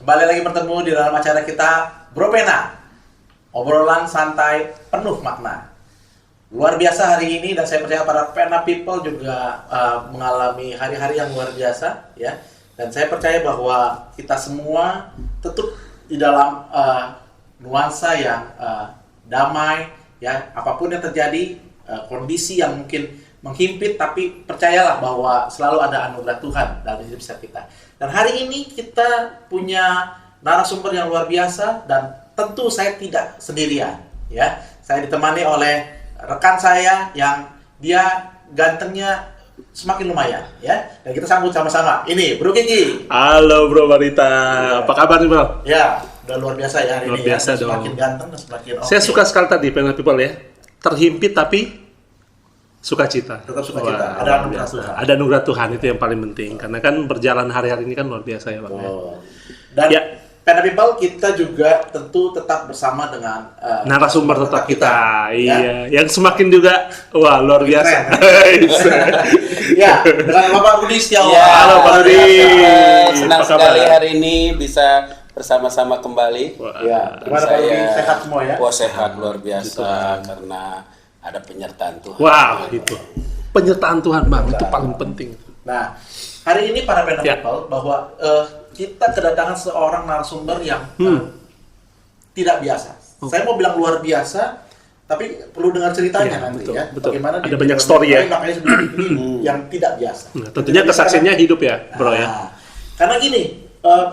Kembali lagi bertemu di dalam acara kita Bro Pena, obrolan santai penuh makna. Luar biasa hari ini, dan saya percaya para Pena people juga mengalami hari-hari yang luar biasa ya. Dan saya percaya bahwa kita semua tetap di dalam nuansa yang damai ya. Apapun yang terjadi, kondisi yang mungkin menghimpit, tapi percayalah bahwa selalu ada anugerah Tuhan dalam hidup kita. Dan hari ini kita punya narasumber yang luar biasa, dan tentu saya tidak sendirian ya. Saya ditemani oleh rekan saya yang dia gantengnya semakin lumayan ya. Dan kita sambut sama-sama. Ini Bro Kiki. Halo Bro Marita. Apa kabar nih Bro? Ya, udah luar biasa ya hari luar ini. Biasa ya. Semakin ganteng dan semakin Saya suka sekali tadi Pena People ya. Terhimpit tapi sukacita. Tetap sukacita. Ada anugerah Tuhan. Ada anugerah Tuhan, itu yang paling penting. Karena kan berjalan hari-hari ini kan luar biasa ya Bang. Dan ya. Pena People kita juga tentu tetap bersama dengan narasumber tetap kita. Ya? Iya, yang semakin juga wah luar biasa. Ya, dengan Bapak Rudi Setiawan. Ya, halo Pak Rudi. Senang sekali hari ini bisa bersama-sama kembali. Ya, gimana Pak Rudi? Sehat semua ya? Wah, sehat luar biasa karena ada penyertaan Tuhan. Wow, itu penyertaan Tuhan Bang, itu paling penting. Nah, hari ini para Pena Ya. People bahwa kita kedatangan seorang narasumber yang tidak biasa. Saya mau bilang luar biasa, tapi perlu dengar ceritanya Ya, nanti betul, ya. betul. Bagaimana Ada dia banyak menjalani story ya. makanya sebenarnya ini yang tidak biasa. Nah, tentunya kesaksiannya hidup ya, Bro ya. Karena gini,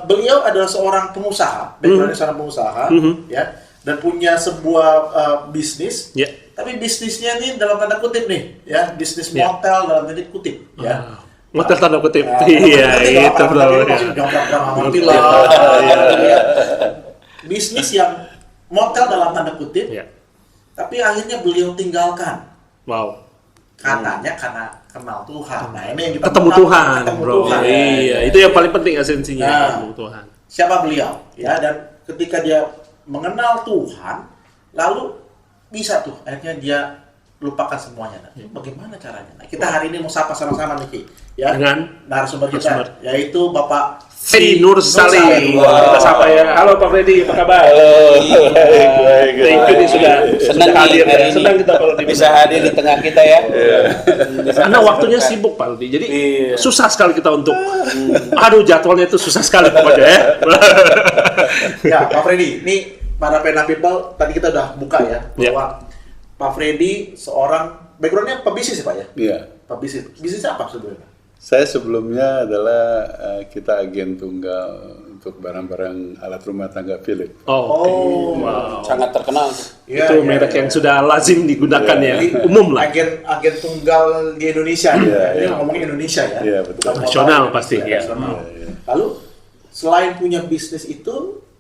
beliau adalah seorang pengusaha, backgroundnya seorang pengusaha, ya, dan punya sebuah bisnis. Ya. Tapi bisnisnya ini dalam tanda kutip nih, ya, bisnis motel dalam tanda kutip, ya. Motel tanda kutip. Iya, Itu Bro. Bisnis yang motel dalam tanda kutip, Ya. tapi akhirnya beliau tinggalkan. Wow. Katanya karena kenal Tuhan. Nah, ini yang kita Ketemu kenal, Tuhan, ketemu Bro. Tuhan. Iya, itu yang paling penting esensinya, Nah. ketemu Tuhan. Siapa beliau? Ya, dan ketika dia mengenal Tuhan, lalu bisa tuh akhirnya dia lupakan semuanya. Nah, bagaimana caranya? Nah, kita hari ini mau sapa sama-sama nih, Ki, ya. Dengan narasumber kita, yaitu Bapak Freddy Nur Salim. Wow. Kita sapa ya. Halo Pak Freddy, apa kabar? Baik. Thank you nih sudah Senang hadir. nih hari ini. Senang kita kalau bisa hadir di tengah kita ya. Karena waktunya sibuk Pak Rudi, jadi Iya. susah sekali kita untuk, aduh jadwalnya itu susah sekali pokoknya ya. Ya, Pak Freddy, ini para Pena People tadi kita udah buka ya bahwa Pak Freddy seorang backgroundnya pebisnis ya Pak ya? Iya. Pebisnis. Bisnisnya apa sebenarnya? Saya sebelumnya adalah kita agen tunggal untuk barang-barang alat rumah tangga Philips. Oh, wow. Sangat terkenal. Ya, Itu merek yang sudah lazim digunakan ya, umum lah. Agen tunggal di Indonesia. Ini Iya. ngomongin Indonesia ya. Iya, betul. Bukan Nasional global, pasti, ya. nasional. Iya. Lalu selain punya bisnis itu,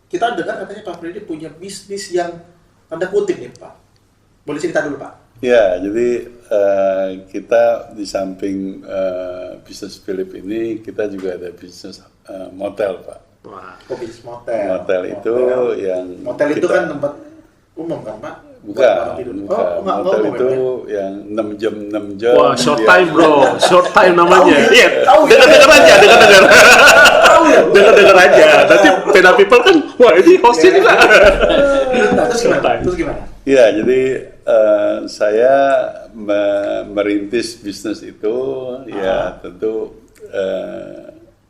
kita dengar katanya Pak Freddy punya bisnis yang tanda kutip nih Pak. Boleh cerita dulu Pak? Ya, jadi kita di samping bisnis Philips ini, kita juga ada bisnis motel, Pak. Wah. Oh, bisnis motel. Motel itu yang motel itu kita- kan tempat umum kan Pak? Bukan, Buat tidur. bukan. enggak Motel umum itu ya? yang 6 jam. Wah, short dia- time bro, short time namanya. Tahu ya? Iya, Tahu ya? dengar aja, dengar. Dengar aja. Nanti Pena People kan, wah ini hostnya juga. Terus Short gimana? time. Terus gimana? Ya, jadi saya merintis bisnis itu, ya tentu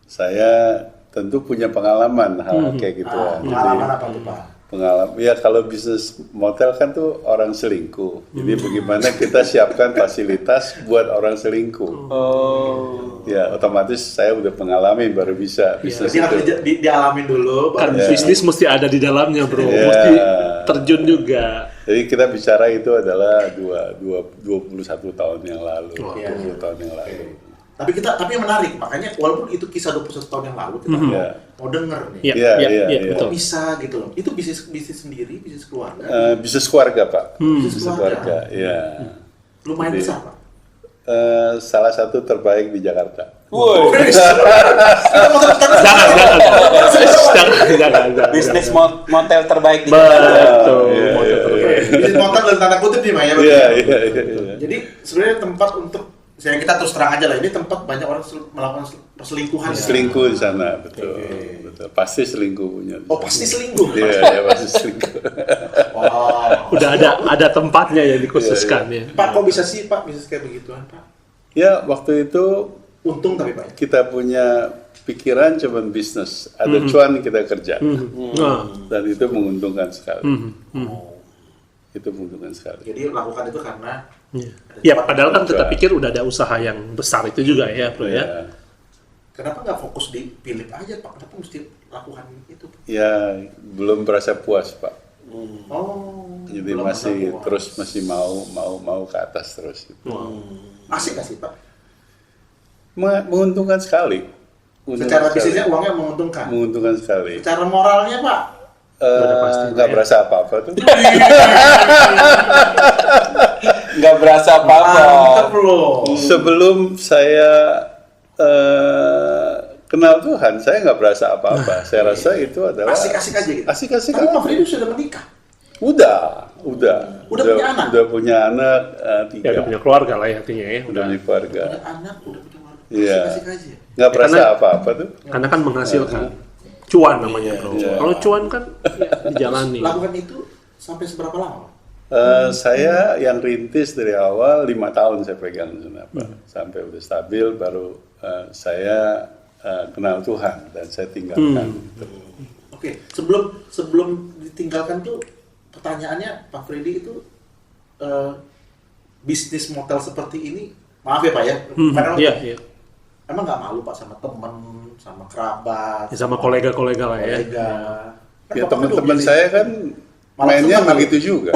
saya tentu punya pengalaman hal kayak gitu. Pengalaman apa tuh Pak? Pengalaman, ya kalau bisnis motel kan tuh orang selingkuh. Jadi bagaimana kita siapkan fasilitas buat orang selingkuh. Ya otomatis saya udah mengalami baru bisa bisnis Jadi harus itu. dialamin dulu. Kan baru- bisnis mesti ada di dalamnya bro, Iya. mesti terjun juga. Jadi kita bicara itu adalah 21 tahun yang lalu, Iya. 20 tahun yang lalu. Tapi menarik, makanya walaupun itu kisah 21 tahun yang lalu, kita mau denger nih. Iya, Iya, iya, iya, iya, iya. betul. Kok bisa gitu loh. Itu bisnis sendiri, bisnis keluarga. Bisnis keluarga, Pak. Bisnis Bisnis keluarga, ya. Lumayan Jadi- besar, Pak. Salah satu terbaik di Jakarta. Jangan. Bisnis motel terbaik di Betul. Iya, motel iya, terbaik. Bisnis motor dan tanda kutip nih, Pak ya. Iya, iya, iya. Jadi sebenarnya tempat untuk Saya kita terus terang aja lah, ini tempat banyak orang melakukan perselingkuhan. Ya? Selingkuh di sana, betul. Betul. Pasti selingkuh punya. Oh, pasti selingkuh. Iya, pasti selingkuh. Wow. Udah ada tempatnya yang dikhususkan ya. Pak, kok bisa sih Pak bisnis kayak begituan Pak? Ya, waktu itu Untung tapi Pak. kita punya pikiran cuman bisnis, ada cuan kita kerja, Nah, dan itu menguntungkan sekali. Itu menguntungkan sekali. Jadi lakukan itu karena ya padahal kan kita pikir udah ada usaha yang besar itu juga ya, Bro ya. Ya, kenapa nggak fokus di Philip aja Pak? Kenapa mesti lakukan itu? Pak? ya belum merasa puas Pak. Oh. Jadi belum masih pernah puas. terus masih mau ke atas terus. Asik nggak sih Pak? Menguntungkan sekali. Secara bisnisnya uangnya menguntungkan. Menguntungkan sekali. Secara moralnya Pak? Nggak berasa apa-apa tuh. Nggak berasa apa-apa. Mantap loh. Sebelum saya kenal Tuhan, saya nggak berasa apa-apa. Saya rasa itu adalah Asik-asik aja gitu. Asik-asik Tapi aja. Pak Freddy sudah menikah. Udah punya anak? Udah punya anak Ya udah 3. punya keluarga lah ya artinya ya. Udah punya keluarga. Punya anak, udah punya keluarga. Iya. Asik-asik aja. Nggak berasa Karena- apa-apa tuh. Karena kan menghasilkan cuan namanya, Bro. Iya. Kalau cuan kan ya, dijalani. Lakukan itu sampai seberapa lama Pak? Saya yang rintis dari awal 5 tahun saya pegang Pak. Sampai udah stabil baru saya kenal Tuhan dan saya tinggalkan. Oke, sebelum ditinggalkan tuh pertanyaannya Pak Freddy itu bisnis motel seperti ini, maaf ya Pak ya, karena Iya, iya. emang nggak malu Pak sama teman, sama kerabat, Ya, sama kolega-kolega lah ya. kolega. Kan Ya Bapak teman-teman udah saya kan Malah mainnya senang begitu juga.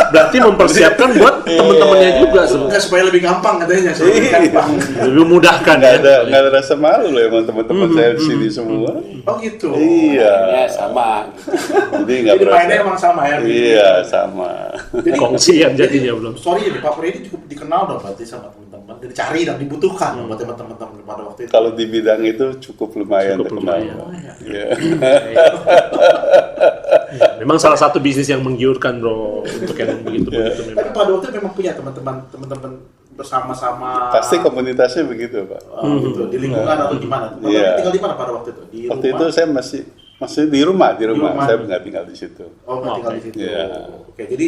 Berarti mempersiapkan buat teman-temannya juga Enggak, sebenarnya. supaya lebih gampang katanya, supaya lebih gampang. Lebih memudahkan Nggak ya. ada rasa malu loh emang teman-teman saya di sini semua. Oh gitu. Iya. Ya sama. Jadi nggak Jadi berasa. mainnya emang sama ya. Iya sama. Jadi, Kongsian jadinya belum. sorry jadi Pak Freddy cukup dikenal dong berarti sama teman-teman, dicari dan dibutuhkan buat teman-teman pada waktu itu. Kalau di bidang itu cukup lumayan Cukup terkenal. lumayan. Pak. Iya. Memang salah satu bisnis yang menggiurkan, Bro, untuk yang begitu-begitu Tapi memang. pada waktu itu memang punya teman-teman bersama-sama. Pasti komunitasnya begitu Pak. Gitu, di lingkungan atau gimana? Bapak Iya. tinggal di mana pada waktu itu? Di Waktu rumah? itu saya masih di rumah. rumah. Saya nggak tinggal di situ. Oh, nggak tinggal di situ. Iya. Oke, jadi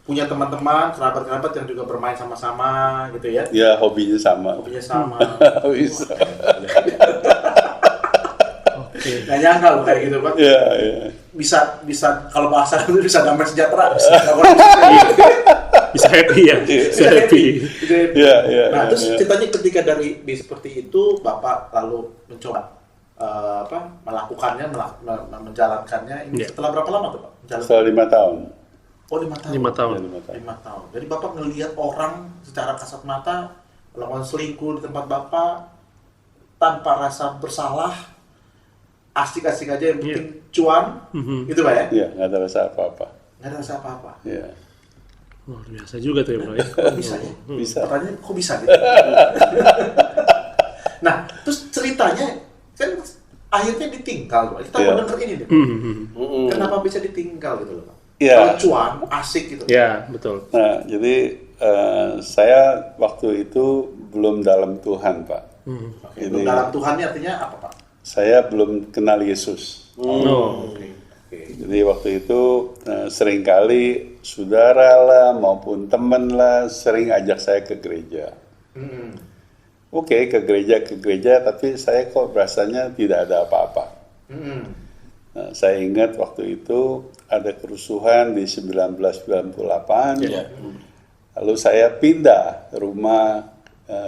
punya teman-teman, kerabat-kerabat yang juga bermain sama-sama gitu ya. Ya hobinya sama. Hobinya sama. Bisa. Nggak nyangka loh kayak gitu, Pak. Iya, iya. Bisa kalau bahasa itu bisa damai sejahtera. Bisa happy ya. Bisa happy. Iya, iya. Nah, iya, terus iya. ceritanya ketika dari seperti itu, Bapak lalu mencoba melakukannya, menjalankannya. Ini Iya. setelah berapa lama tuh, Pak? Setelah 5 tahun. Oh, 5 tahun. 5 tahun. Ya, 5 tahun. 5 tahun. Jadi Bapak ngelihat orang secara kasat mata melakukan selingkuh di tempat Bapak tanpa rasa bersalah, asik-asik aja yang penting cuan, gitu Pak ya? Iya, nggak ada rasa apa-apa. Nggak ada rasa apa-apa. Iya. Luar biasa juga tuh ya, Bro ya. Kok bisa ya? Bisa. Pertanyaannya kok bisa gitu? Nah, terus ceritanya kan akhirnya ditinggal, Pak. Kita Iya. mau denger ini deh. Kenapa bisa ditinggal gitu loh, Pak? Iya. Kalau cuan, asik gitu. Ya, betul. Nah, jadi saya waktu itu belum dalam Tuhan, Pak. Oke, Ini- dalam Tuhan ini artinya apa, Pak? Saya belum kenal Yesus. Oh, Oke. Jadi waktu itu seringkali saudara lah maupun teman lah sering ajak saya ke gereja. Hmm. Oke, ke gereja, tapi saya kok rasanya tidak ada apa-apa. Hmm. Nah, saya ingat waktu itu ada kerusuhan di 1998. Iya. Lalu saya pindah rumah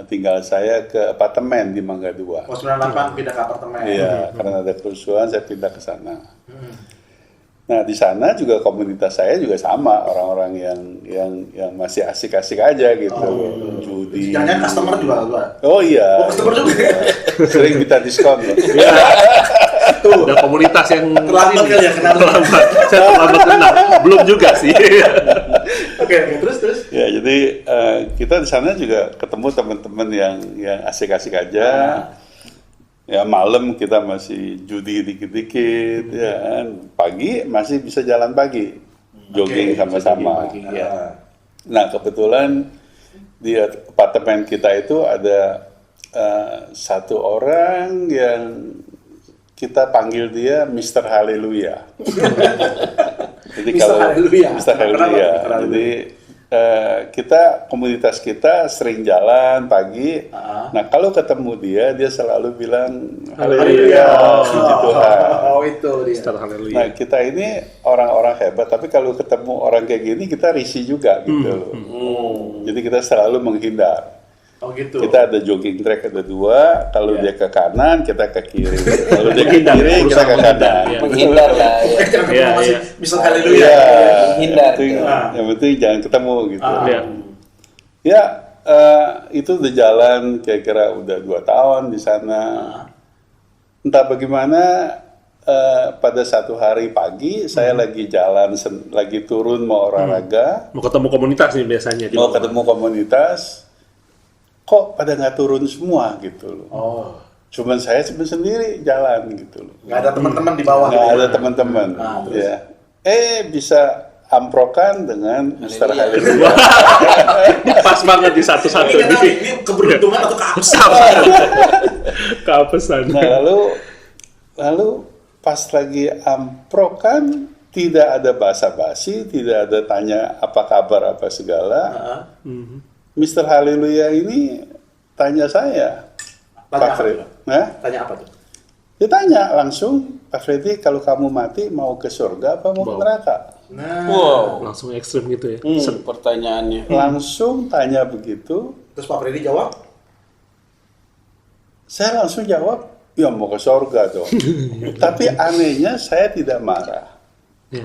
tinggal saya ke apartemen di Mangga 2. Oh, 98 pindah ke apartemen. Iya, karena ada kerusuhan saya pindah ke sana. Hmm. Nah, di sana juga komunitas saya juga sama, orang-orang yang masih asik-asik aja gitu. Judi. Jangan customer juga, Pak. Oh iya. Oh, customer juga. Sering minta diskon loh. tuh ada komunitas yang Terlambat kali ya kenal. Terlambat. Saya terlambat kenal. Belum juga sih. Oke, terus. Ya, jadi kita di sana juga ketemu teman-teman yang asik-asik aja. Ya, malam kita masih judi dikit-dikit, ya kan. Pagi masih bisa jalan pagi, jogging Oke, sama-sama. pagi. Ya. Nah, kebetulan di apartemen kita itu ada satu orang yang kita panggil dia Mr. Haleluya. Jadi Mr. Haleluya. Mr. Haleluya. Jadi kita komunitas kita sering jalan pagi. Nah kalau ketemu dia selalu bilang Haleluya, puji Tuhan. Oh itu dia. Mr. Haleluya. Nah kita ini orang-orang hebat, tapi kalau ketemu orang kayak gini kita risih juga gitu loh. Jadi kita selalu menghindar. Oh gitu. Kita ada jogging track ada 2, kalau Iya. dia ke kanan kita ke kiri, kalau dia ke kiri kita ke kanan. Iya. Menghindar lah. Ya. Jangan ketemu Iya, masih iya. bisa Haleluya. Iya, Menghindar. yang penting jangan ketemu gitu. Iya. Ya, itu udah jalan kira-kira udah 2 tahun di sana. Entah bagaimana pada satu hari pagi saya lagi jalan, lagi turun mau olahraga, Mau ketemu komunitas nih biasanya. di mau bawah. ketemu komunitas, kok pada nggak turun semua gitu loh. Oh, Cuman saya sendiri jalan gitu loh. nggak ada teman-teman di bawah. Nggak gitu ada ya? teman-teman. terus? Ya. Bisa amprokan dengan Mr. Haleluya. Haleluya. Ini pas banget di satu-satu Ini, nih. ini keberuntungan atau keabsahan? Keapesan. Nah, lalu pas lagi amprokan tidak ada basa-basi, tidak ada tanya apa kabar apa segala. Mr. Haleluya ini tanya saya, Tanya Pak apa Fred. tuh? Nah, Tanya apa tuh? dia tanya langsung, Pak Freddy, kalau kamu mati mau ke surga apa mau ke Wow. neraka? Nah, Wow. Langsung ekstrim gitu ya. Pertanyaannya. Langsung tanya begitu, terus Pak Freddy jawab? saya langsung jawab, ya mau ke surga dong. Tapi anehnya saya tidak marah. Ya.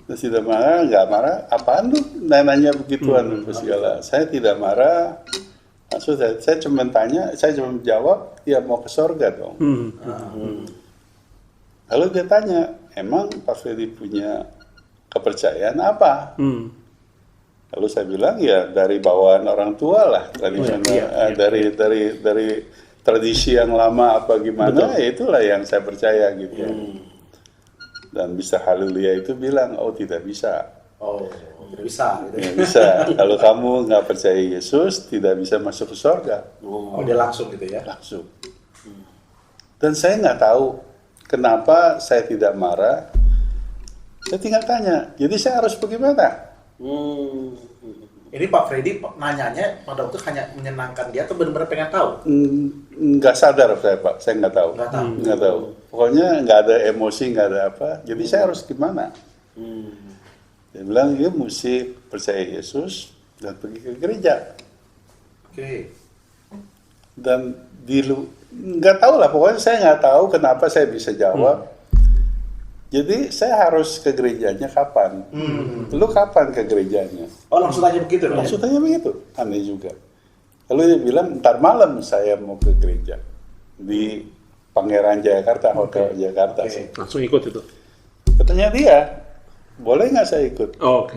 Terus tidak marah, nggak marah, apaan tuh nanya begituan apa segala. Saya tidak marah, langsung saya cuma tanya, saya cuma jawab, ya mau ke surga dong. Lalu dia tanya, emang Pak Freddy punya kepercayaan apa? Lalu saya bilang ya dari bawaan orang tua lah, tradisional, dari tradisi yang lama apa gimana, ya itulah yang saya percaya gitu. Dan Mr. Haleluya itu bilang, oh tidak bisa. Oh, tidak bisa. Gitu. Tidak bisa. Kalau kamu nggak percaya Yesus, tidak bisa masuk ke surga. Oh, dia langsung gitu ya? Langsung. Dan saya nggak tahu kenapa saya tidak marah. Saya tinggal tanya, jadi saya harus bagaimana? Ini Pak Freddy nanyanya pada waktu itu hanya menyenangkan dia atau benar-benar pengen tahu? Nggak sadar saya Pak, saya nggak tahu. Nggak tahu. Nggak tahu. Pokoknya nggak ada emosi, nggak ada apa. Jadi saya harus gimana? Dia bilang, ya mesti percaya Yesus dan pergi ke gereja. Oke. Dan nggak tahu lah, pokoknya saya nggak tahu kenapa saya bisa jawab. Jadi saya harus ke gerejanya kapan? Lu kapan ke gerejanya? Oh, langsung tanya begitu? Langsung tanya begitu, aneh juga. Lalu dia bilang, ntar malam saya mau ke gereja di Pangeran Jayakarta, Hotel Jakarta. Oke. Langsung ikut itu. Katanya dia, boleh nggak saya ikut? Oh, oke.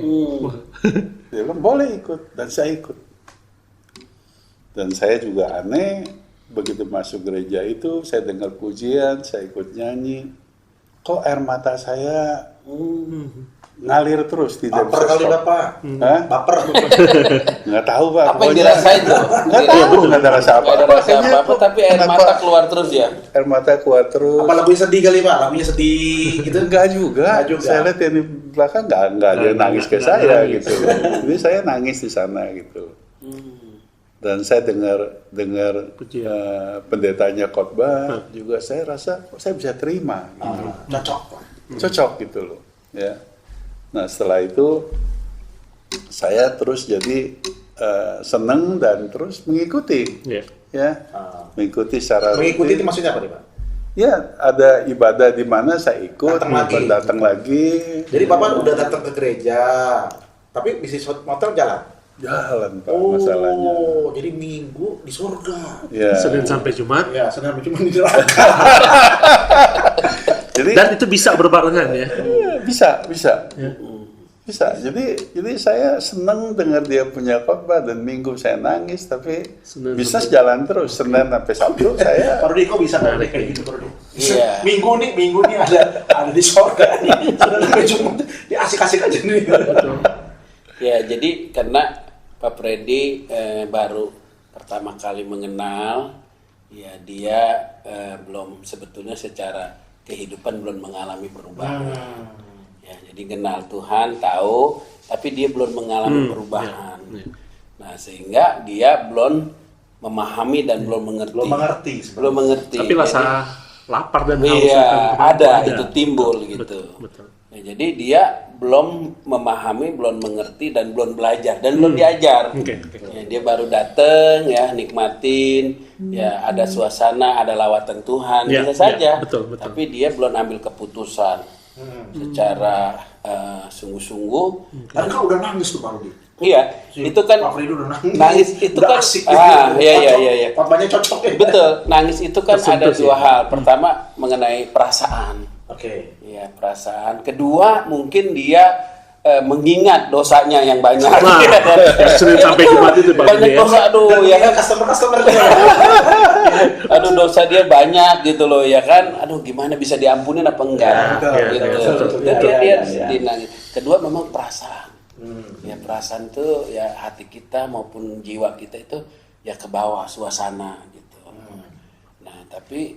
Dia bilang, boleh ikut, dan saya ikut. Dan saya juga aneh, begitu masuk gereja itu, saya dengar pujian, saya ikut nyanyi. Kok air mata saya ngalir terus, tidak Baper bisa kali stop. Bapak. Hah? Baper. Nggak tahu Pak. Apa yang dirasain tuh? Nggak tahu, nggak ada rasa apa. Nggak ada rasa apa-apa, tapi air mata keluar terus ya. Air mata keluar terus. Apa lagunya sedih kali Pak? Lagunya sedih gitu? Enggak juga. Nggak juga. Saya lihat yang di belakang nggak dia nangis ke nggak saya nangis. gitu. Jadi saya nangis di sana gitu. Dan saya dengar Pujian. pendetanya khotbah juga saya rasa kok saya bisa terima gitu. Cocok. Cocok gitu loh ya. Nah setelah itu saya terus jadi seneng dan terus mengikuti Iya. ya, mengikuti secara Mengikuti itu rutin. maksudnya apa nih Pak? Ya ada ibadah di mana saya ikut, Datang lagi. lagi. Jadi Bapak udah datang ke gereja, tapi bisnis motor jalan? Jalan Pak masalahnya. Jadi Minggu di surga. Ya. Senin sampai Jumat. Ya, Senin cuma di neraka. Jadi Dan itu bisa berbarengan ya. bisa. Ya. Bisa. Jadi saya senang dengar dia punya khotbah dan Minggu saya nangis, tapi Senin bisnis jalan terus Senin sampai Sabtu saya. Pak Rudi kok bisa ngomong kayak gitu Pak Rudi? Iya. Minggu nih ada di surga nih. Senin sampai Jumat dia asik-asik aja nih. Ya, jadi karena Pak Freddy baru pertama kali mengenal, ya dia belum sebetulnya secara kehidupan belum mengalami perubahan. Ya, jadi kenal Tuhan, tahu, tapi dia belum mengalami perubahan. Nah, sehingga dia belum memahami dan belum mengerti. Belum mengerti. Tapi rasa lapar dan haus iya, akan ada itu timbul gitu. Betul. Nah, jadi dia belum memahami, belum mengerti dan belum belajar dan belum diajar. Ya, dia baru datang ya, nikmatin, ya ada suasana, ada lawatan Tuhan, Ya, bisa saja. betul. Tapi dia belum ambil keputusan secara sungguh-sungguh. Tadi kan udah nangis tuh Pak Rudi. Iya, itu kan Pak Freddy udah nangis. nangis itu Udah kan asik iya. Papanya cocok ya. Betul, nangis itu kan Tersentuh ada sih. dua hal. Pertama mengenai perasaan. Oke. Ya, perasaan. Kedua, mungkin dia mengingat dosanya yang banyak. Nah, Senin sampai Jumat itu Pak Banyak Freddy ya. dosa, aduh ya kan. Customer Aduh dosa dia banyak gitu loh ya kan. Aduh gimana bisa diampunin apa enggak gitu. betul. Jadi Ya, dia nangis. Kedua memang perasaan. Ya perasaan tuh ya hati kita maupun jiwa kita itu ya ke bawah suasana gitu. Nah, tapi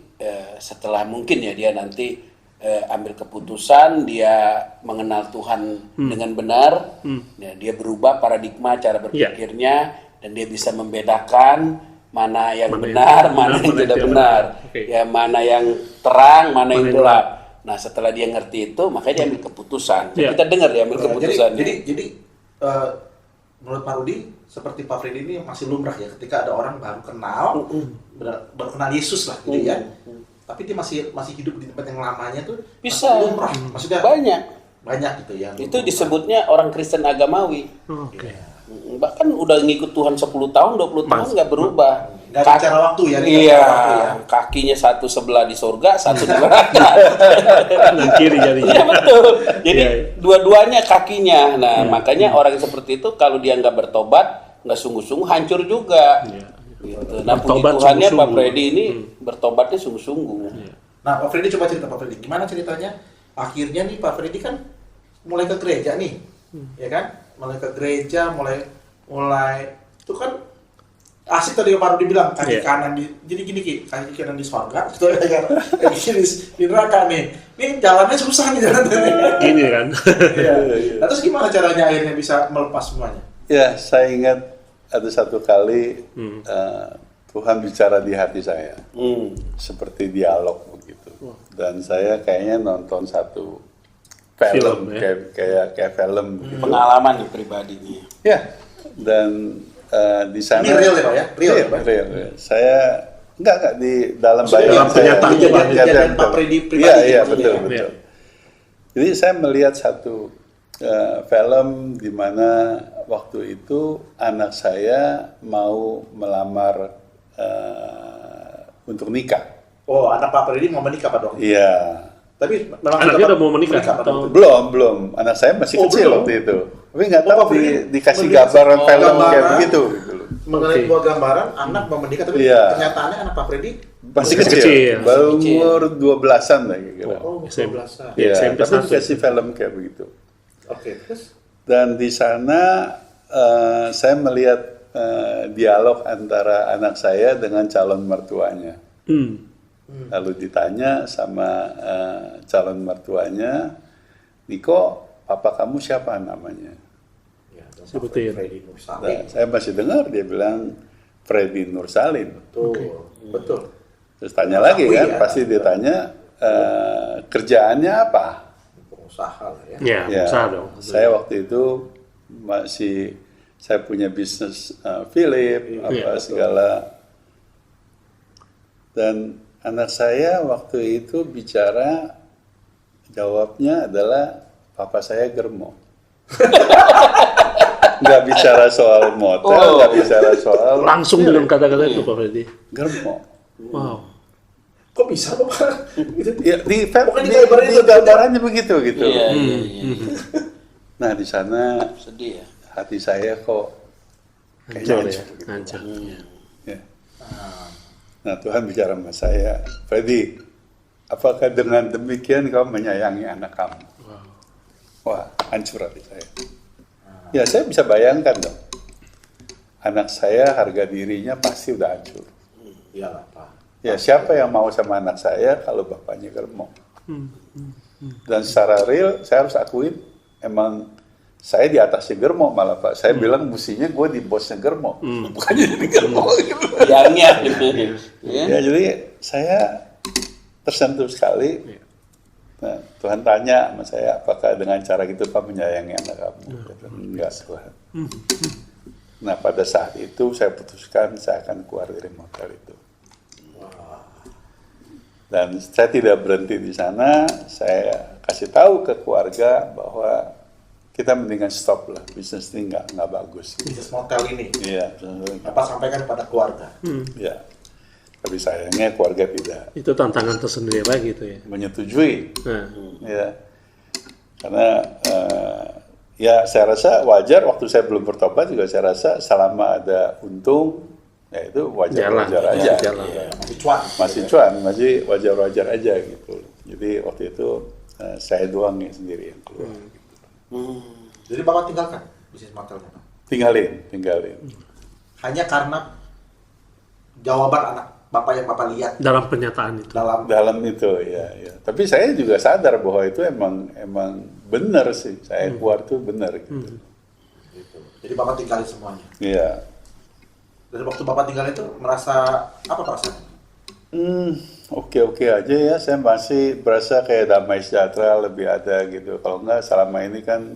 setelah mungkin ya dia nanti ambil keputusan, dia mengenal Tuhan dengan benar, ya, dia berubah paradigma cara berpikirnya, dan dia bisa membedakan mana yang benar, mana yang tidak benar, ya mana yang terang, mana yang gelap. Nah setelah dia ngerti itu, makanya dia ambil keputusan. Ya, kita dengar dia ambil keputusan. Jadi menurut Pak Rudi, seperti Pak Freddy ini masih lumrah ya ketika ada orang baru kenal, baru kenal Yesus lah gitu ya. Tapi dia masih hidup di tempat yang lamanya tuh bisa lumrah, maksudnya banyak gitu ya. Itu disebutnya orang Kristen agamawi. Oke. Bahkan udah ngikut Tuhan 10 tahun, 20 tahun nggak berubah. Nggak bicara waktu ya. Iya, kakinya satu sebelah di surga, satu di neraka. Dan kiri jadinya. Iya betul. Jadi dua-duanya kakinya. Nah makanya orang seperti itu kalau dia nggak bertobat, nggak sungguh-sungguh, hancur juga. Gitu. Nah puji Bertobat Tuhannya Pak sungguh-sungguh. Freddy ini bertobatnya sungguh-sungguh. Nah Pak Freddy, coba cerita Pak Freddy, gimana ceritanya? Akhirnya nih Pak Freddy kan mulai ke gereja nih, ya kan? Mulai ke gereja, mulai itu kan asik tadi Pak Rudi bilang kaki kanan jadi gini Ki, kaki kanan di surga, gitu ya kan? Kaki kiri di neraka nih. Ini jalannya susah nih jalannya. Gini kan. Iya. Nah, terus gimana caranya akhirnya bisa melepas semuanya? Ya, saya ingat ada satu kali Tuhan bicara di hati saya, seperti dialog begitu. Dan saya kayaknya nonton satu film kayak film. Gitu. Pengalaman nih pribadinya. Ya, dan di sana. Ini real ya Pak ya? Real ya Pak? Real. Saya enggak di dalam Maksudnya bayangan dalam saya. kenyataan Pak Freddy pribadi. Iya, maksudnya. betul. Jadi saya melihat satu film di mana waktu itu anak saya mau melamar untuk nikah. Oh, anak Pak Freddy mau menikah Pak Dong? Iya. Tapi memang Anaknya udah mau menikah? Pak Dong? Belum. Anak saya masih kecil belum? waktu itu. Tapi nggak tahu Pak Freddy dikasih melihat gambaran film gambaran, kayak begitu. Gitu loh. Mengenai sebuah gambaran anak mau menikah, tapi Iya. kenyataannya anak Pak Freddy Masih Masih kecil. kecil. Baru umur 12-an lah kira-kira. SMP. 12-an. Iya, SMP tapi satu. dikasih film kayak begitu. Oke, terus? Dan di sana saya melihat dialog antara anak saya dengan calon mertuanya. Lalu ditanya sama calon mertuanya, Niko, papa kamu siapa namanya? Ya, Seperti itu. Freddy Nursalim. Nah, saya masih dengar dia bilang Freddy Nursalim. Betul. Terus tanya lagi Akui kan, ya. pasti dia tanya kerjaannya apa? Pengusaha lah ya. Ya, Ya, besar dong. saya waktu itu saya punya bisnis Philip, apa segala. Dan anak saya waktu itu bicara, jawabnya adalah papa saya germo. Nggak bicara soal motel, nggak bicara soal Langsung dengan kata-kata itu Pak Freddy. germo. Wow. Kok bisa Pak? Gitu. Ya, di Pokoknya digambarin itu, gambarannya begitu gitu. Iya. Nah di sana Sedih ya. hati saya kok Hancur kayaknya ya. hancur. Hancur. Ya. Nah Tuhan bicara sama saya, Freddy, apakah dengan demikian kau menyayangi anak kamu? Wah, hancur hati saya. Ya saya bisa bayangkan dong. anak saya harga dirinya pasti udah hancur. Iyalah, Pak. Ya siapa yang mau sama anak saya kalau bapaknya germo? Dan secara real saya harus akuin emang saya di atasnya germo malah Pak. Saya bilang mestinya gue di bosnya germo, bukannya jadi germo gitu. Yangnya gitu. Ya jadi saya tersentuh sekali. Nah, Tuhan tanya sama saya, apakah dengan cara gitu Pak menyayangi anak kamu? Kata, enggak Tuhan. Nah pada saat itu saya putuskan saya akan keluar dari motel itu. Dan saya tidak berhenti di sana, saya kasih tahu ke keluarga bahwa kita mendingan stop lah, bisnis ini nggak bagus. Bisnis motel ini. Iya. Bapak sampaikan kepada keluarga. Ya. Tapi sayangnya keluarga tidak Itu tantangan tersendiri lagi itu ya. menyetujui. Nah, Ya. Karena ya saya rasa wajar waktu saya belum bertobat juga saya rasa selama ada untung ya itu wajar-wajar aja. jalan. Iya, masih cuan. Masih wajar-wajar aja gitu. Jadi waktu itu saya doang yang sendiri yang keluar. Jadi Bapak tinggalkan bisnis motelnya, Pak? Tinggalin. Hanya karena jawaban anak Bapak yang Bapak lihat dalam pernyataan itu. Dalam itu ya. Tapi saya juga sadar bahwa itu emang benar sih. Saya keluar tuh benar gitu. gitu. Jadi Bapak tinggalin semuanya. Iya. Dan waktu Bapak tinggal itu merasa apa perasaannya? Oke aja ya. Saya masih berasa kayak damai sejahtera lebih ada gitu. Kalau enggak selama ini kan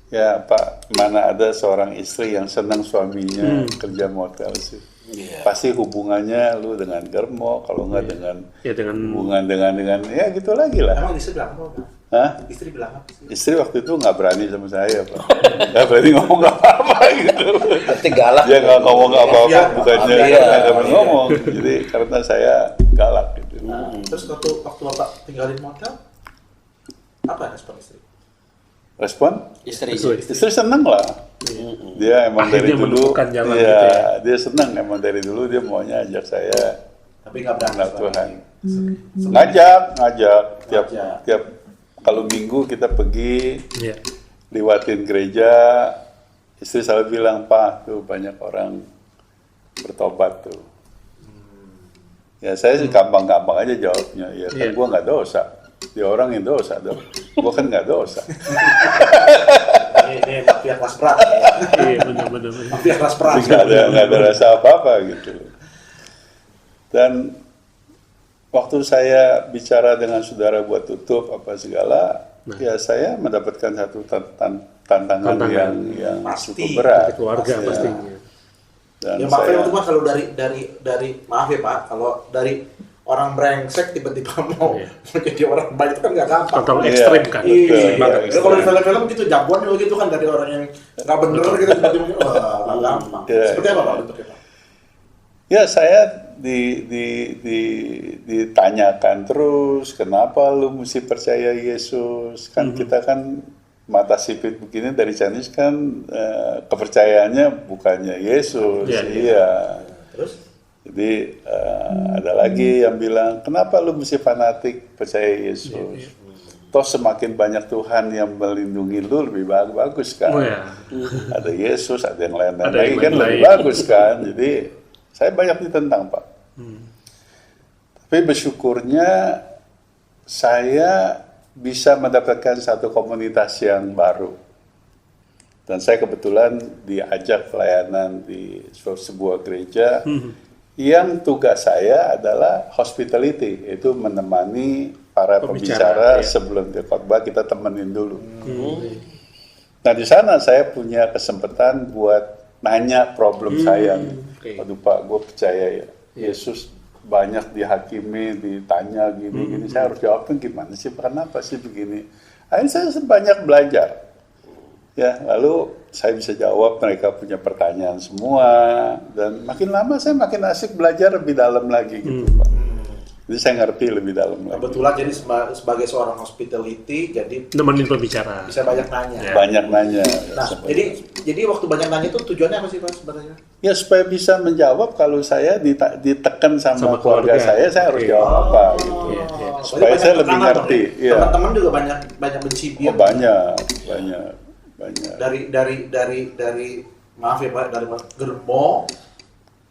ya Pak, mana ada seorang istri yang senang suaminya kerja motel sih. Iya. Pasti hubungannya lu dengan germo, kalau enggak dengan hubungan dengan ya gitu lagi lah. Emang istri bilang apa? Hah? Istri bilang apa sih? Istri waktu itu nggak berani sama saya Pak. Nggak berani ngomong apa-apa gitu. Berarti galak. Dia nggak ngomong apa-apa, Iya, bukannya iya, nggak berani iya. ngomong. Jadi karena saya galak gitu. Terus waktu Bapak tinggalin motel, apa respon istri? Respon? Istri. Istri seneng lah. Dia emang Akhirnya dari dulu, menemukan jalan iya, gitu ya. dia seneng emang dari dulu dia maunya ajak saya Tapi nggak berani. kenal Tuhan. Ngajak tiap Ngajak. kalau minggu kita pergi Iya. lewatin gereja, istri selalu bilang, Pak, tuh banyak orang bertobat tuh. Ya saya sih gampang-gampang aja jawabnya, ya kan Iya. gua nggak dosa. Dia orang yang dosa dong, gua kan nggak dosa. Ini mafia kelas berat. Iya, benar. Mafia kelas berat. Nggak ada rasa apa-apa gitu. Dan waktu saya bicara dengan saudara buat tutup apa segala, ya saya mendapatkan satu tantangan yang Pasti. cukup berat. Keluarga Ya. pastinya. Dan Ya maaf ya saya, itu mah kalau dari maaf ya Pak, kalau dari orang brengsek tiba-tiba mau jadi orang baik itu kan nggak gampang. Contoh Iya, ekstrim kan. betul. Iya, Iya, ya, kalau di film-film gitu jagoan juga gitu kan dari orang yang nggak bener gitu tiba-tiba wah nggak gampang. Iya. Seperti apa Pak bentuknya Pak? ya saya ditanyakan terus, kenapa lu mesti percaya Yesus? Kan kita kan mata sipit begini dari Chinese kan kepercayaannya bukannya Yesus. Iya, Iya. Terus? Jadi ada lagi yang bilang, kenapa lu mesti fanatik percaya Yesus? Toh semakin banyak Tuhan yang melindungi lu lebih bagus kan? Oh ya. Ada Yesus, ada yang lain-lain Ada lagi yang kan lain. lebih bagus kan? Jadi saya banyak ditentang Pak. Tapi bersyukurnya saya bisa mendapatkan satu komunitas yang baru. Dan saya kebetulan diajak pelayanan di sebuah gereja yang tugas saya adalah hospitality, yaitu menemani para pembicara ya. sebelum dia khotbah, kita temenin dulu. Nah di sana saya punya kesempatan buat nanya problem saya. Oke. Waduh Pak, gue percaya ya Yesus banyak dihakimi, ditanya gini-gini. Saya harus jawab tuh gimana sih, kenapa sih begini. Akhirnya saya banyak belajar. Ya, lalu saya bisa jawab, mereka punya pertanyaan semua, dan makin lama saya makin asik belajar lebih dalam lagi gitu Pak. Jadi saya ngerti lebih dalam lagi. Kebetulan jadi sebagai seorang hospitality jadi Nemenin pembicara. bisa banyak nanya. Ya. Banyak nanya. Nah, jadi waktu banyak nanya itu tujuannya apa sih Pak sebenarnya? Ya supaya bisa menjawab kalau saya ditekan sama Sama keluarga keluarga. saya harus Oke. jawab apa gitu. Iya. Supaya Banyak saya lebih tekanan dong ngerti. ya? Iya. Teman-teman juga banyak mencibir. Oh, banyak. Dari maaf ya Pak, dari gerbong,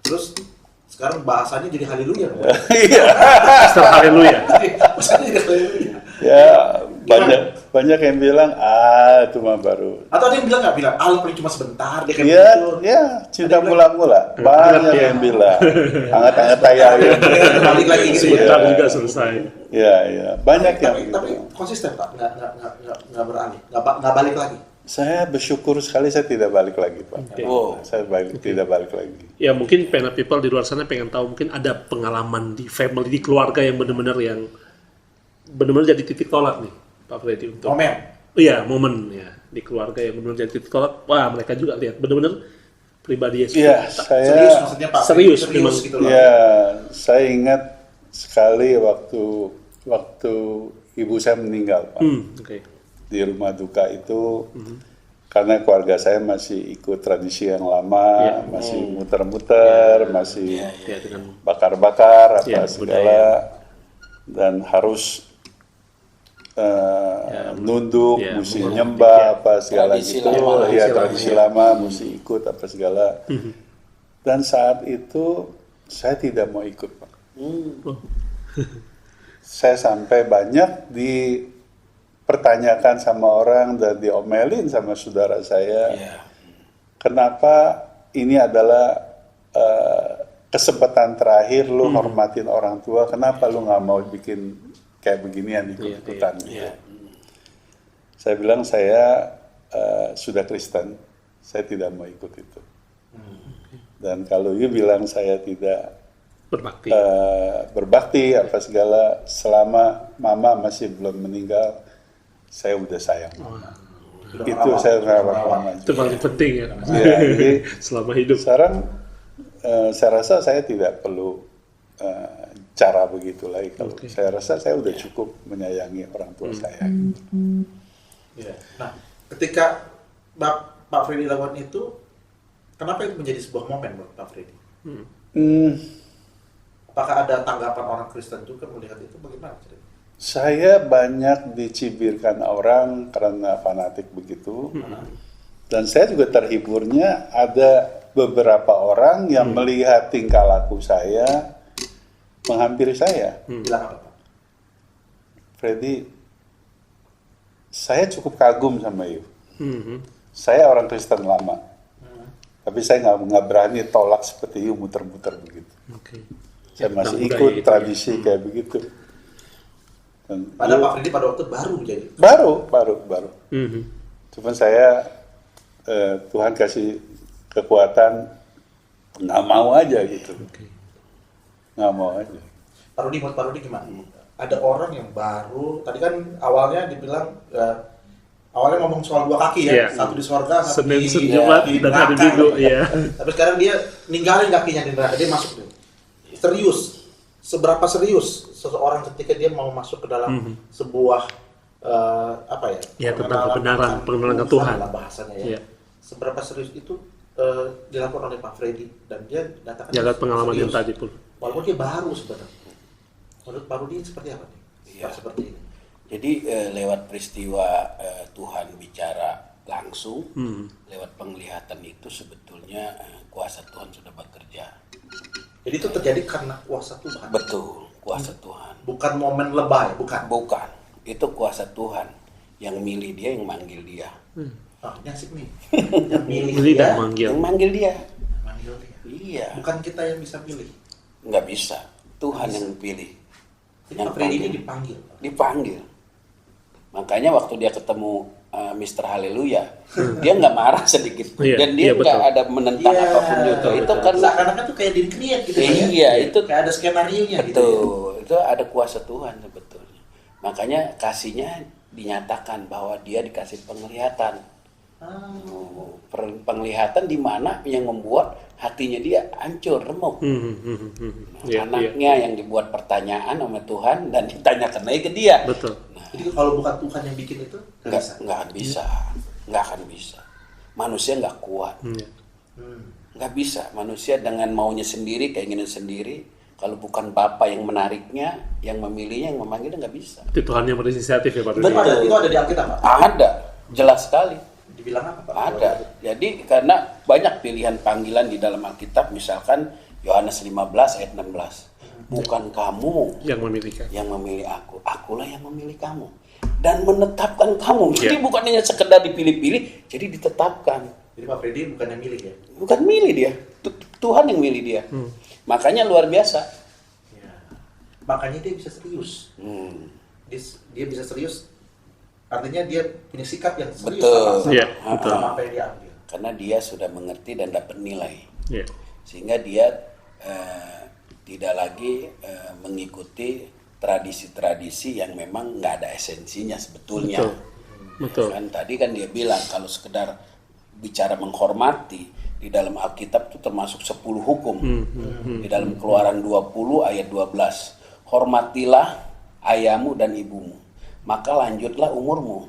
terus sekarang bahasanya jadi haleluya. Iya. Mister Haleluya. Bahasanya jadi haleluya. Ya, banyak yang bilang, itu mah baru. Atau ada yang bilang nggak bilang, paling cuma sebentar dia kayak Iya, gitu. ya, cinta mula-mula. Banyak Iya. yang bilang, hangat-hangat tayang. Balik lagi gitu ya. Sebentar juga selesai. Iya, iya, banyak yang Tapi gitu. konsisten Pak, nggak beralih, nggak balik lagi. Saya bersyukur sekali saya tidak balik lagi, Pak. Oke. Wow. Saya tidak balik lagi. Ya mungkin Pena People di luar sana pengen tahu mungkin ada pengalaman di family, di keluarga yang benar-benar jadi titik tolak nih Pak Freddy untuk Momen. iya momen ya di keluarga yang benar-benar jadi titik tolak. Wah mereka juga lihat benar-benar pribadi Yesus. Iya, Serius saya maksudnya Pak. Serius, memang. gitu loh. ya saya ingat sekali waktu ibu saya meninggal, Pak. Oke. Di rumah duka itu karena keluarga saya masih ikut tradisi yang lama, Iya. masih muter-muter, masih Ya dengan bakar-bakar apa Iya, segala, dan harus nunduk, Iya, mesti menghormati, nyembah ya. apa segala Tradisi gitu, lama, ya tradisi tradisi lama, mesti ikut apa segala. Dan saat itu saya tidak mau ikut, Pak. Saya sampai banyak dipertanyakan sama orang dan diomelin sama saudara saya. Iya. Kenapa ini adalah kesempatan terakhir lu hormatin orang tua, kenapa lu nggak mau bikin kayak beginian ikut-ikutan gitu. Saya bilang saya sudah Kristen, saya tidak mau ikut itu. Dan kalau you bilang saya tidak berbakti. berbakti apa segala, selama mama masih belum meninggal, saya udah sayang mama. Itu saya rawat mama Itu juga. paling penting ya. Ya, jadi Selama hidup. sekarang saya rasa saya tidak perlu cara begitu lagi. Kalau Oke. saya rasa saya udah cukup menyayangi orang tua saya. Iya. Nah, ketika Pak Freddy lakukan itu, kenapa itu menjadi sebuah momen buat Pak Freddy? Apakah ada tanggapan orang Kristen juga melihat itu, bagaimana cerita? Saya banyak dicibirkan orang karena fanatik begitu. Dan saya juga terhiburnya ada beberapa orang yang melihat tingkah laku saya menghampiri saya. Bilang apa Pak? Freddy, saya cukup kagum sama you. Mhm. Saya orang Kristen lama, tapi saya nggak berani tolak seperti you muter-muter begitu. Oke. Saya masih Budaya ikut itu, tradisi kayak begitu. Dan Padahal you- Pak Freddy pada waktu baru jadi. baru. Mhm. Cuman saya Tuhan kasih kekuatan, nggak mau aja gitu, Oke. nggak mau aja. Pak Rudi gimana? Ada orang yang baru, tadi kan awalnya dibilang, awalnya ngomong soal dua kaki ya, Iya. satu di sorga, satu Senin, di Jumat, di dan hari neraka. Minggu, iya. Tapi sekarang dia ninggalin kakinya di neraka, dia masuk deh. Serius, seberapa serius seseorang ketika dia mau masuk ke dalam sebuah apa ya? Ya, tentang kebenaran, pengenalan Tuhan. lah bahasanya ya. Iya. Seberapa serius itu dilakukan oleh Pak Freddy, dan dia datang Ya, lihat pengalaman yang tadi pun. walaupun dia baru sebenarnya. Menurut Pak Rudi seperti apa nih? Iya. Seperti ini. Jadi lewat peristiwa Tuhan bicara langsung, lewat penglihatan itu sebetulnya kuasa Tuhan sudah bekerja. Jadi itu terjadi karena kuasa Tuhan. Betul, kuasa Tuhan. Bukan momen lebay, bukan. Bukan, itu kuasa Tuhan yang milih dia, yang manggil dia. Oh, ini asik nih. Yang milih Beli dia, dan manggil. Yang manggil dia. manggil dia. Iya, Bukan kita yang bisa pilih. nggak bisa. Tuhan yang pilih. Jadi Yang Pak Freddy ini panggil. dipanggil. Dipanggil. Makanya waktu dia ketemu Mr. Haleluya, dia nggak marah sedikit pun. Iya, Dan dia iya, nggak betul. ada menentang apapun juga. Itu karena seakan-akan tuh kayak diri create gitu ya. Iya, itu Kayak ada skenario-nya gitu. betul. Itu ada kuasa Tuhan sebetulnya. Makanya kasihnya dinyatakan bahwa dia dikasih penglihatan. Penglihatan di mana yang membuat hatinya dia hancur, remuk. Iya, Anaknya yang dibuat pertanyaan sama Tuhan dan ditanyakan lagi ke dia. Betul. Jadi kalau bukan Tuhan yang bikin itu, nggak bisa. Nggak akan bisa. Manusia nggak kuat. Iya. Nggak bisa. Manusia dengan maunya sendiri, keinginan sendiri. Kalau bukan Bapa yang menariknya, yang memilihnya, yang memanggilnya, nggak bisa. Itu Tuhan yang berinisiatif ya Pak Rudi. Betul, itu ada di Alkitab, Pak. Ada, jelas sekali. dibilang apa Pak? Ada. Jadi karena banyak pilihan panggilan di dalam Alkitab, misalkan Yohanes 15 ayat 16. Bukan kamu Yang memiliki. yang memilih aku, akulah yang memilih kamu dan menetapkan kamu. Jadi Ya. bukan hanya sekedar dipilih-pilih, jadi ditetapkan. Jadi Pak Freddy bukan yang milih ya? Bukan milih dia, Tuhan yang milih dia. Makanya luar biasa. Ya. Makanya dia bisa serius. Hmm. Dia bisa serius. Artinya dia punya sikap yang serius Betul. sama, Iya, betul. sama apa yang dia ambil. Karena dia sudah mengerti dan dapat nilai, Ya. sehingga dia tidak lagi mengikuti tradisi-tradisi yang memang nggak ada esensinya sebetulnya. Betul. Kan tadi kan dia bilang kalau sekedar bicara menghormati, di dalam Alkitab itu termasuk 10 hukum. Di dalam Keluaran 20 ayat 12. Hormatilah ayahmu dan ibumu, maka lanjutlah umurmu.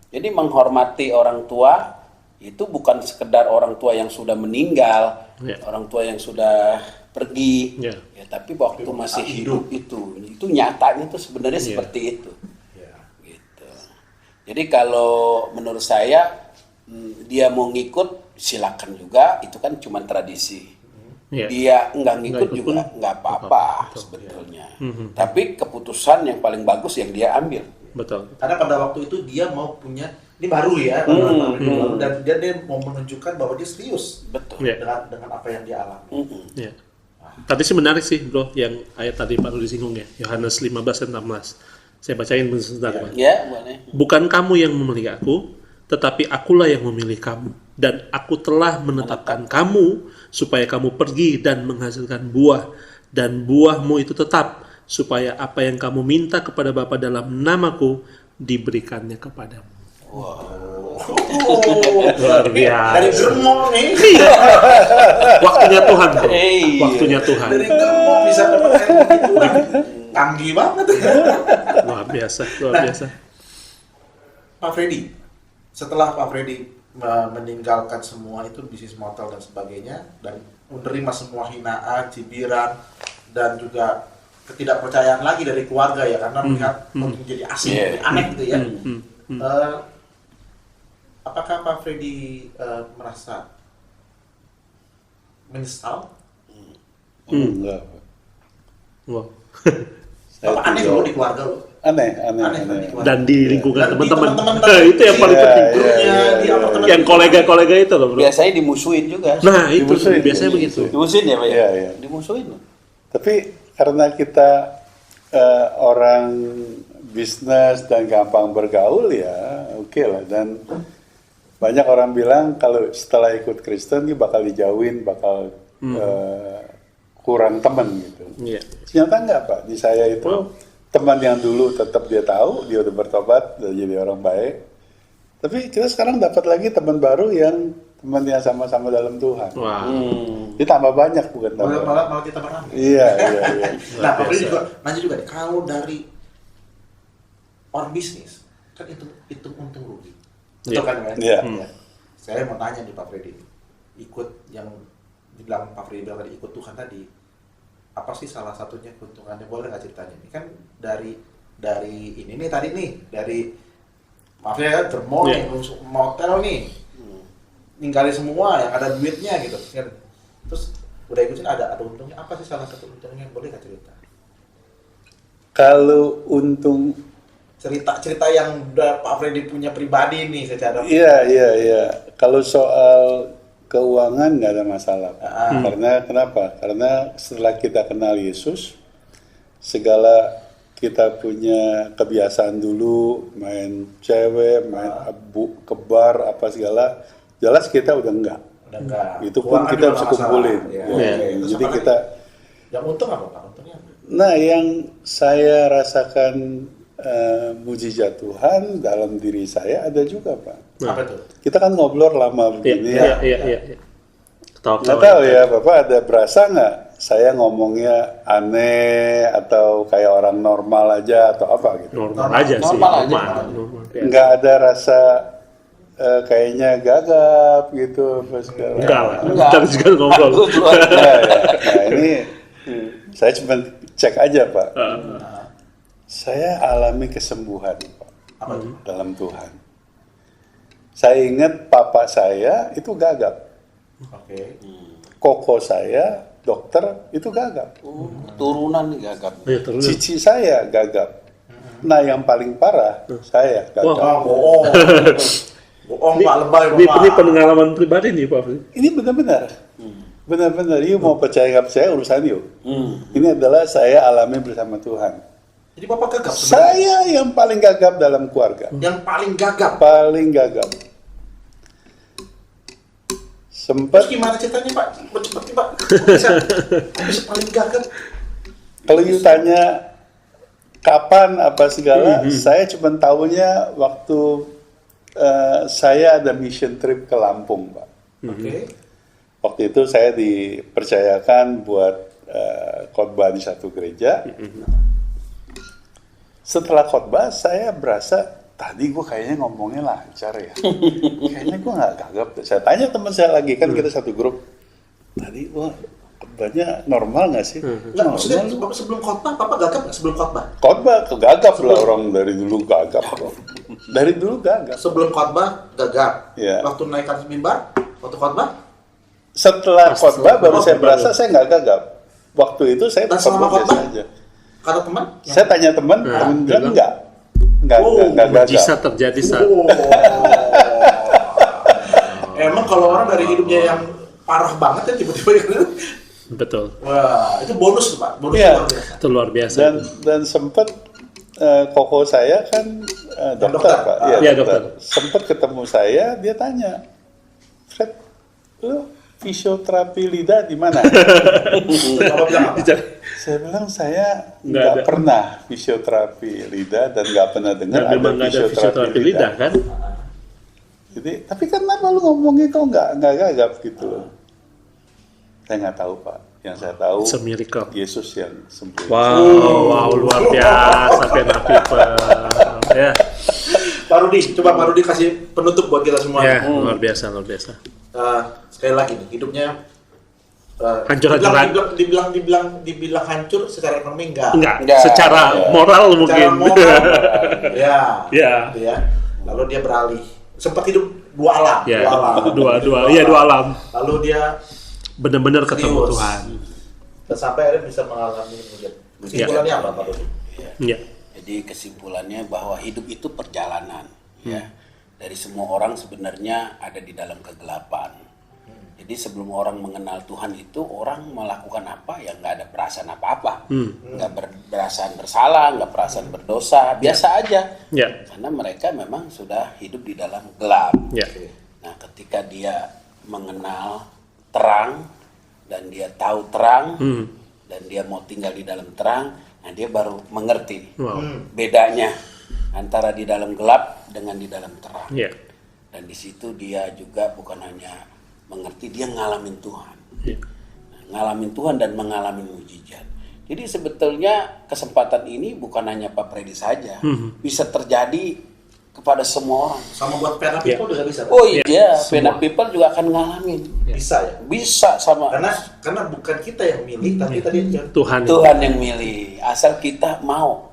Jadi menghormati orang tua itu bukan sekedar orang tua yang sudah meninggal, Ya. orang tua yang sudah pergi, Ya. tapi waktu masih hidup itu nyatanya itu sebenarnya Ya. seperti itu. Ya. Gitu. Jadi kalau menurut saya dia mau ngikut silakan juga, itu kan cuma tradisi. Ya. Dia nggak ngikut ikut juga pun nggak apa-apa betul. sebetulnya. Tapi keputusan yang paling bagus yang dia ambil. Betul. Karena pada waktu itu dia mau punya, ini baru ya, baru, dan dia mau menunjukkan bahwa dia serius Betul. Ya. dengan apa yang dia alami. Ya. Tadi sih menarik sih bro, yang ayat tadi Pak Rudi singgung ya, Yohanes 15 dan 16. Saya bacain sebentar Pak. Ya, boleh. Bukan kamu yang memilih aku, tetapi akulah yang memilih kamu. Dan aku telah menetapkan kamu supaya kamu pergi dan menghasilkan buah. Dan buahmu itu tetap, supaya apa yang kamu minta kepada Bapa dalam namaku, diberikannya kepadamu. Luar biasa. Dari germong nih, Waktunya Tuhan bro. Iya. Waktunya Tuhan. dari germong bisa dapatkan begituan. Canggih banget. Luar biasa, luar biasa. Pak Freddy, setelah Pak Freddy meninggalkan semua itu bisnis motel dan sebagainya dan menerima semua hinaan, cibiran dan juga ketidakpercayaan lagi dari keluarga ya karena melihat untuk menjadi asing, Yeah. aneh gitu ya. Apakah Pak Freddy merasa menyesal? Enggak. Pak. Wow. Saya Bapak aneh tidak- loh di keluarga loh. Aneh. di keluarga. Dan di lingkungan Dan di teman-teman. teman-teman Itu yang paling Iya, penting. iya. Grupnya, di apartemen Yang kolega-kolega itu loh bro. Biasanya dimusuhin juga. Nah itu Dimusuhin, biasanya begitu. Dimusuhin ya Pak? Iya, iya. Dimusuhin. Tapi karena kita orang bisnis dan gampang bergaul ya oke lah. Dan banyak orang bilang kalau setelah ikut Kristen dia bakal dijauhin, bakal kurang teman gitu. Iya. Ternyata enggak Pak, di saya itu teman yang dulu tetap dia tahu, dia udah bertobat, udah jadi orang baik. Tapi kita sekarang dapat lagi teman baru yang teman yang sama-sama dalam Tuhan. Wah. Dia tambah banyak bukan tambah. malah kita menang. Iya. Nah, Pak Freddy juga nanya juga nih, kalau dari orang bisnis kan itu untung rugi, betul Iya. kan ya? Iya. Ya. Saya mau tanya nih Pak Freddy, ikut yang dibilang Pak Freddy bilang tadi ikut Tuhan tadi, apa sih salah satunya keuntungannya? Boleh nggak ceritanya? Ini kan dari ini nih tadi nih dari maaf ya germong Iya. motel nih, ninggalin semua yang ada duitnya gitu kan. Terus udah ikutin ada untungnya, apa sih salah satu untungnya? Boleh nggak cerita? Kalau untung, Cerita yang udah Pak Freddy punya pribadi nih secara iya. Kalau soal keuangan nggak ada masalah. Karena kenapa? Karena setelah kita kenal Yesus, segala kita punya kebiasaan dulu main cewek, main ke bar apa segala, jelas kita udah enggak. udah enggak. Itu pun Keuangan kita juga bisa nggak masalah. kumpulin. Ya. Ya, Oke. Terus jadi apa lagi? kita. Yang untung apa Pak? Untungnya apa? Nah, yang saya rasakan mujizat Tuhan dalam diri saya ada juga Pak. Apa tuh? Kita kan ngobrol lama Iya, begini iya, ya. iya. Nggak tahu ya Bapak ada berasa nggak saya ngomongnya aneh atau kayak orang normal aja atau apa gitu? Normal aja sih. Normal aja. Normal. Ya. Nggak ada rasa kayaknya gagap gitu apa segala. Enggak lah. Enggak. Kita juga ngobrol. Bagus, luar biasa. Nah, ya. Nah ini saya cuma cek aja Pak. Saya alami kesembuhan Pak Apa tuh? dalam Tuhan. Saya ingat papa saya itu gagap, Oke. koko saya dokter itu gagap, Turunan nih gagap. Ya, terus. cici saya gagap. Nah yang paling parah saya gagap. Wah, bohong. Bohong, Pak, lebay, Ini Pak. pengalaman pribadi nih Pak. Ini benar-benar, benar-benar. You mau percaya nggak percaya urusan you. Hmm. Ini adalah saya alami bersama Tuhan. Jadi Bapak gagap sebenarnya? Saya yang paling gagap dalam keluarga, Yang paling gagap. paling gagap. Terus Sempat gimana ceritanya, Pak? Cepet nih, Pak. Kok bisa paling gagap? kalau you tanya kapan apa segala, saya cuma tahunya waktu saya ada mission trip ke Lampung, Pak. Oke. Waktu itu saya dipercayakan buat khotbah di satu gereja. Setelah khotbah, saya berasa tadi gue kayaknya ngomongnya lancar ya. Kayaknya gue nggak gagap. Saya tanya teman saya lagi, kan kita satu grup. Tadi gue khotbahnya normal nggak sih? Enggak, maksudnya Bapak sebelum khotbah, Bapak gagap nggak sebelum khotbah? Khotbah kegagap lah, orang dari dulu gagap kok. Dari dulu gagap. Sebelum khotbah, gagap. Iya. Waktu naik atas mimbar, waktu khotbah, Setelah khotbah baru saya berasa saya nggak gagap. Waktu itu saya dan selama khotbah biasa khotbah, aja. kata teman, Saya tanya teman, teman bilang bilang. enggak gagap. Mujizat terjadi saat Oh. Emang kalau orang dari hidupnya yang parah banget ya tiba-tiba gitu. betul. Wah, itu bonus tuh, Pak. Bonus Iya. luar biasa. Itu luar biasa. Dan sempat koko saya kan dokter, dokter. Pak. Iya, dokter. Sempat ketemu saya, dia tanya, Fred, lu fisioterapi lidah di mana? Bapak bilang apa? Saya bilang saya Nggak nggak ada. pernah fisioterapi lidah dan nggak pernah dengar Dan memang nggak ada fisioterapi lidah kan? Jadi, tapi kenapa lu ngomongnya kok nggak gagap gitu loh? Saya nggak tahu, Pak. Yang saya tahu It's a miracle. Yesus yang sembuh. Wow, luar biasa Pena People. Ya, Pak Rudi, coba Pak Rudi kasih penutup buat kita semua. ya, luar biasa, luar biasa. Sekali lagi nih, hidupnya Hancur-hancuran. dibilang hancur secara ekonomi enggak. Enggak, secara moral Secara mungkin. moral, ya, Ya. gitu ya. Lalu dia beralih, sempat hidup dua alam, Ya, dua alam. dua alam. Lalu dia Benar-benar ketemu serius. Tuhan. Dan sampai akhirnya bisa mengalami mujizat. Kesimpulannya apa, Pak Rudi? Ya, Jadi kesimpulannya bahwa hidup itu perjalanan, ya. Dari semua orang sebenarnya ada di dalam kegelapan. Jadi sebelum orang mengenal Tuhan itu orang melakukan apa ya nggak ada perasaan apa-apa, nggak perasaan bersalah, nggak perasaan berdosa, biasa aja. ya, Karena mereka memang sudah hidup di dalam gelap. ya, Nah, ketika dia mengenal terang dan dia tahu terang dan dia mau tinggal di dalam terang, nah dia baru mengerti wow, bedanya antara di dalam gelap dengan di dalam terang. ya, Dan di situ dia juga bukan hanya mengerti, dia ngalamin Tuhan. ya. Nah, ngalamin Tuhan dan mengalami mujizat. Jadi sebetulnya kesempatan ini bukan hanya Pak Freddy saja, bisa terjadi kepada semua orang. Sama buat Pena People juga bisa. Pak? Oh iya, semua. Pena People juga akan ngalamin. Bisa ya. Bisa sama Karena bukan kita yang milih, tapi tadi Tuhan. Tuhan yang milih, asal kita mau,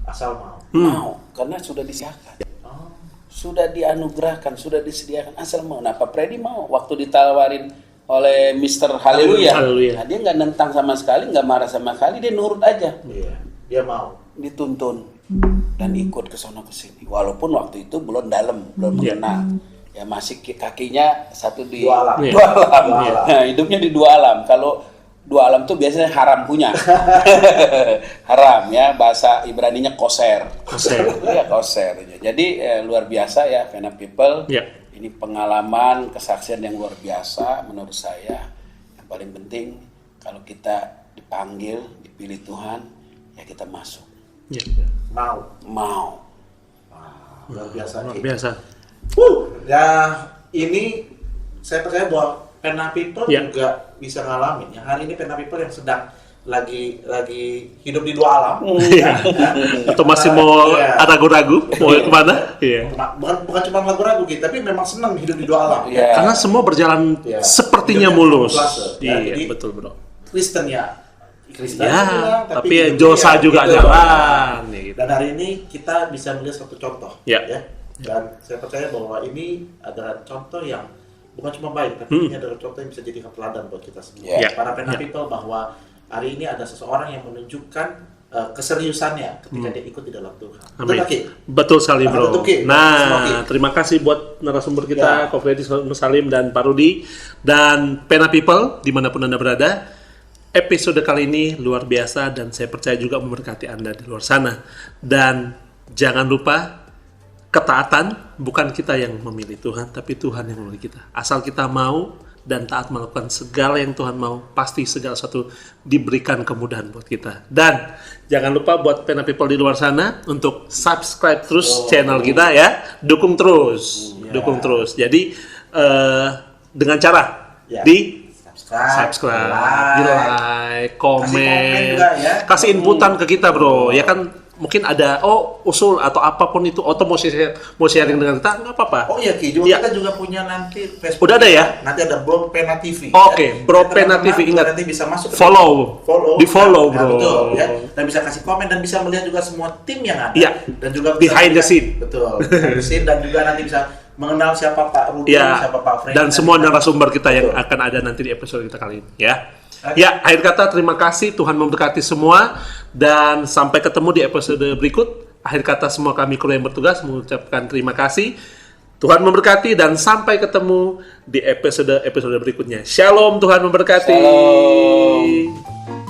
asal mau. mau, karena sudah disediakan, Oh. sudah dianugerahkan, sudah disediakan, asal mau. Nah, Pak Freddy mau, waktu ditawarin oleh Mr. Haleluya, Haleluya. nah, dia nggak nentang sama sekali, nggak marah sama sekali, dia nurut aja, Iya, dia mau. dituntun dan ikut ke sana ke sini. Walaupun waktu itu belum dalam, belum Iya. mengenal, ya masih kakinya satu di Dua alam. Iya. dua alam. Dua alam. Nah, hidupnya di dua alam. Kalau dua alam tuh biasanya haram punya. Haram ya, bahasa Ibraninya koser. Koser. Iya, koser. Jadi luar biasa ya Pena People. Ya. Ini pengalaman, kesaksian yang luar biasa menurut saya. Yang paling penting kalau kita dipanggil, dipilih Tuhan, ya kita masuk. Ya. Mau. Luar biasa. Luar biasa. Ya, ini saya percaya bahwa Pena People Ya. juga bisa ngalamin. Yang hari ini Pena People yang sedang lagi hidup di dua alam. Iya. Atau masih mau Iya. ragu-ragu mau kemana? Iya. Bukan cuma ragu-ragu gitu, tapi memang senang hidup di dua alam. Iya. Karena semua berjalan Iya. sepertinya Hidupnya mulus. kamuflase. Ya, Iya, jadi betul bro. Kristen ya. Kristen Ya, bilang, tapi hidupnya dosa ya juga gitu. jalan. Ya, gitu. Dan hari ini kita bisa melihat satu contoh. Ya. Dan saya percaya bahwa ini adalah contoh yang bukan cuma baik, tapi ini adalah contoh yang bisa jadi teladan buat kita semua. Ya. Para Pena People, bahwa hari ini ada seseorang yang menunjukkan keseriusannya ketika dia ikut di dalam Tuhan. Betul, Amin. Ki? Betul sekali, bro. Betul, Ki. Semua, Ki. Nah, terima kasih buat narasumber kita, Ya. Ko Freddy Salim dan Pak Rudi dan Pena People dimanapun Anda berada. Episode kali ini luar biasa dan saya percaya juga memberkati Anda di luar sana. Dan jangan lupa, ketaatan bukan kita yang memilih Tuhan, tapi Tuhan yang memilih kita. Asal kita mau dan taat melakukan segala yang Tuhan mau, pasti segala sesuatu diberikan kemudahan buat kita. Dan jangan lupa buat Pena People di luar sana untuk subscribe terus channel kita ya, dukung terus. Jadi dengan cara Ya. di Subscribe, di like, komen, juga ya. kasih inputan ke kita, bro. Ya kan mungkin ada usul atau apapun itu, atau mau sharing dengan kita, nggak apa-apa. Oh iya, Ki, juga Ya. kita juga punya nanti Facebook. Udah ada ya? Nanti ada Bro Pena TV. Oke, Bro Jadi Pena teman-teman TV, ingat. nanti bisa masuk Follow. Di follow, Ya, bro. betul, ya. Dan bisa kasih komen dan bisa melihat juga semua tim yang ada. Iya. Dan juga bisa Behind the melihat- scene. Betul. Behind the scene, dan juga nanti bisa mengenal siapa Pak Rudi, Ya, siapa Pak Fred, dan semua narasumber kita yang Betul. akan ada nanti di episode kita kali ini, ya. Oke. Ya, akhir kata terima kasih, Tuhan memberkati semua, dan sampai ketemu di episode berikut. Akhir kata semua kami kru yang bertugas mengucapkan terima kasih. Tuhan memberkati dan sampai ketemu di episode berikutnya. Shalom, Tuhan memberkati. Shalom.